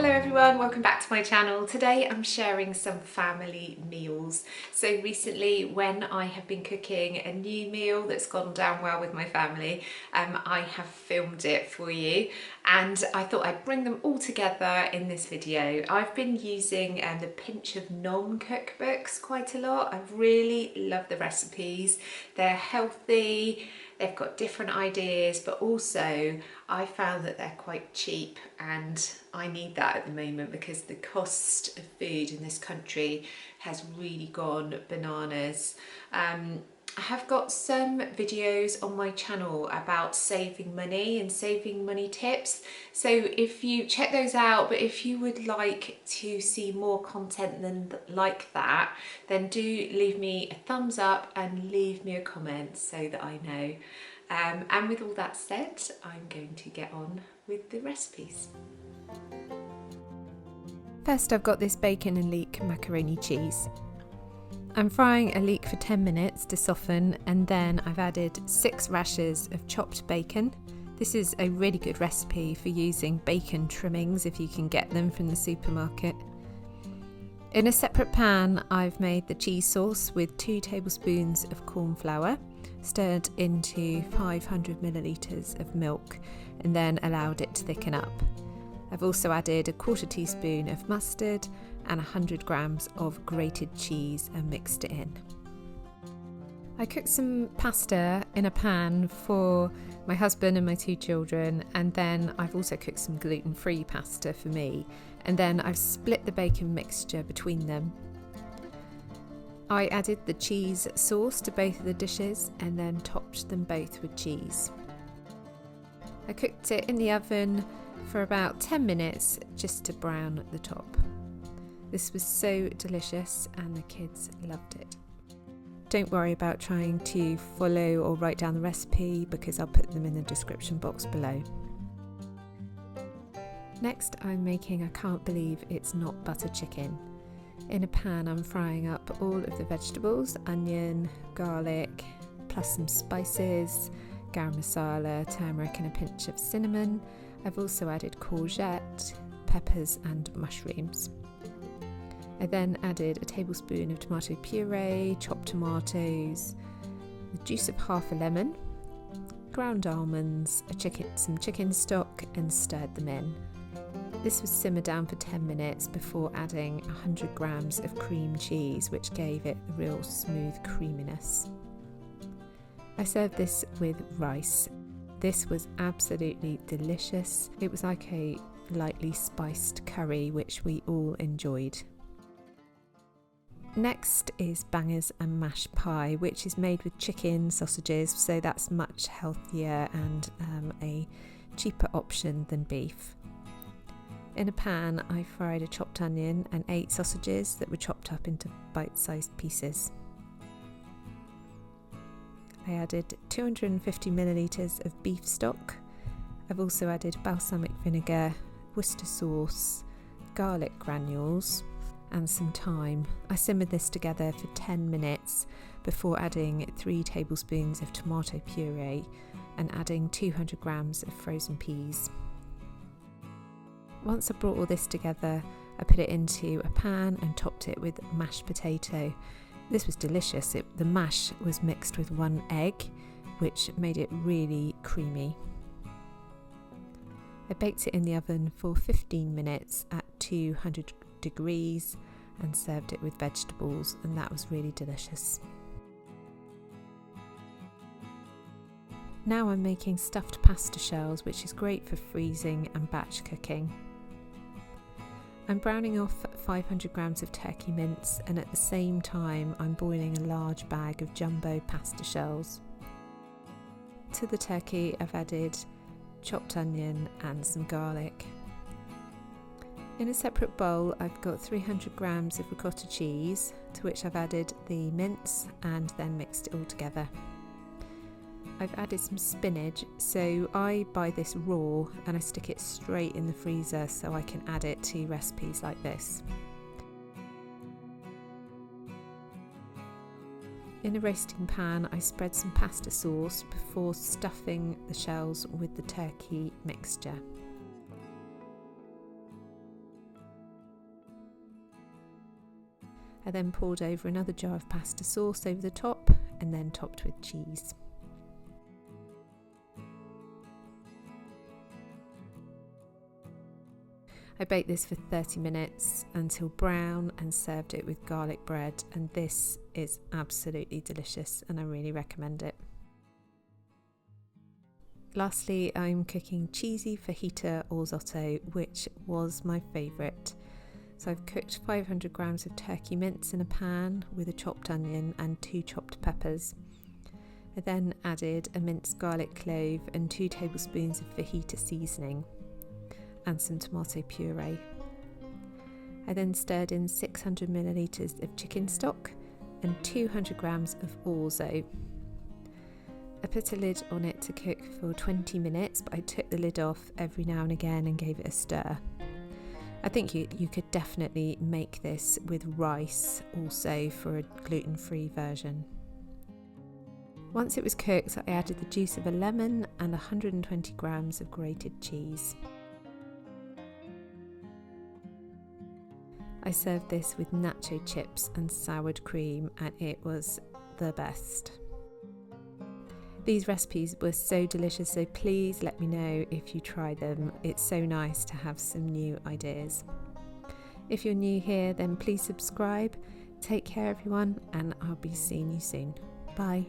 Hello everyone, welcome back to my channel. Today I'm sharing some family meals. So recently when I have been cooking a new meal that's gone down well with my family, I have filmed it for you and I thought I'd bring them all together in this video. I've been using the Pinch of Nom cookbooks quite a lot. I really love the recipes. They're healthy. They've got different ideas, but also I found that they're quite cheap, and I need that at the moment because the cost of food in this country has really gone bananas. I have got some videos on my channel about saving money and saving money tips, so if you check those out, but if you would like to see more content than like that, then do leave me a thumbs up and leave me a comment so that I know. And with all that said, I'm going to get on with the recipes. First, I've got this bacon and leek macaroni cheese. I'm frying a leek for 10 minutes to soften, and then I've added 6 rashers of chopped bacon. This is a really good recipe for using bacon trimmings if you can get them from the supermarket. In a separate pan, I've made the cheese sauce with 2 tablespoons of cornflour, stirred into 500 millilitres of milk, and then allowed it to thicken up. I've also added a 1/4 teaspoon of mustard and 100 grams of grated cheese and mixed it in. I cooked some pasta in a pan for my husband and my 2 children, and then I've also cooked some gluten-free pasta for me, and then I've split the bacon mixture between them. I added the cheese sauce to both of the dishes and then topped them both with cheese. I cooked it in the oven for about 10 minutes just to brown the top. This was so delicious and the kids loved it. Don't worry about trying to follow or write down the recipe because I'll put them in the description box below. Next, I'm making I can't believe it's not butter chicken. In a pan, I'm frying up all of the vegetables, onion, garlic, plus some spices, garam masala, turmeric and a pinch of cinnamon. I've also added courgette, peppers and mushrooms. I then added a tablespoon of tomato puree, chopped tomatoes, the juice of half a lemon, ground almonds, some chicken stock, and stirred them in. This was simmered down for 10 minutes before adding 100 grams of cream cheese, which gave it a real smooth creaminess. I served this with rice. This was absolutely delicious. It was like a lightly spiced curry, which we all enjoyed. Next is bangers and mash pie, which is made with chicken sausages, so that's much healthier and a cheaper option than beef. In a pan, I fried a chopped onion and 8 sausages that were chopped up into bite-sized pieces. I added 250 millilitres of beef stock. I've also added balsamic vinegar, Worcester sauce, garlic granules and some thyme. I simmered this together for 10 minutes before adding 3 tablespoons of tomato puree and adding 200 grams of frozen peas. Once I brought all this together, I put it into a pan and topped it with mashed potato. This was delicious. The mash was mixed with 1 egg, which made it really creamy. I baked it in the oven for 15 minutes at 200 degrees and served it with vegetables, and that was really delicious. Now I'm making stuffed pasta shells, which is great for freezing and batch cooking. I'm browning off 500 grams of turkey mince, and at the same time I'm boiling a large bag of jumbo pasta shells. To the turkey I've added chopped onion and some garlic. In a separate bowl I've got 300 grams of ricotta cheese, to which I've added the mince and then mixed it all together. I've added some spinach, so I buy this raw and I stick it straight in the freezer so I can add it to recipes like this. In a roasting pan, I spread some pasta sauce before stuffing the shells with the turkey mixture. I then poured over another jar of pasta sauce over the top and then topped with cheese. I baked this for 30 minutes until brown and served it with garlic bread, and this is absolutely delicious and I really recommend it. Lastly, I'm cooking cheesy fajita or risotto, which was my favourite. So I've cooked 500 grams of turkey mince in a pan with a chopped onion and 2 chopped peppers. I then added a minced garlic clove and 2 tablespoons of fajita seasoning and some tomato puree. I then stirred in 600 millilitres of chicken stock and 200 grams of orzo. I put a lid on it to cook for 20 minutes, but I took the lid off every now and again and gave it a stir. I think you could definitely make this with rice also for a gluten-free version. Once it was cooked, I added the juice of a lemon and 120 grams of grated cheese. I served this with nacho chips and soured cream, and it was the best. These recipes were so delicious, so please let me know if you try them. It's so nice to have some new ideas. If you're new here, then please subscribe. Take care everyone, and I'll be seeing you soon. Bye.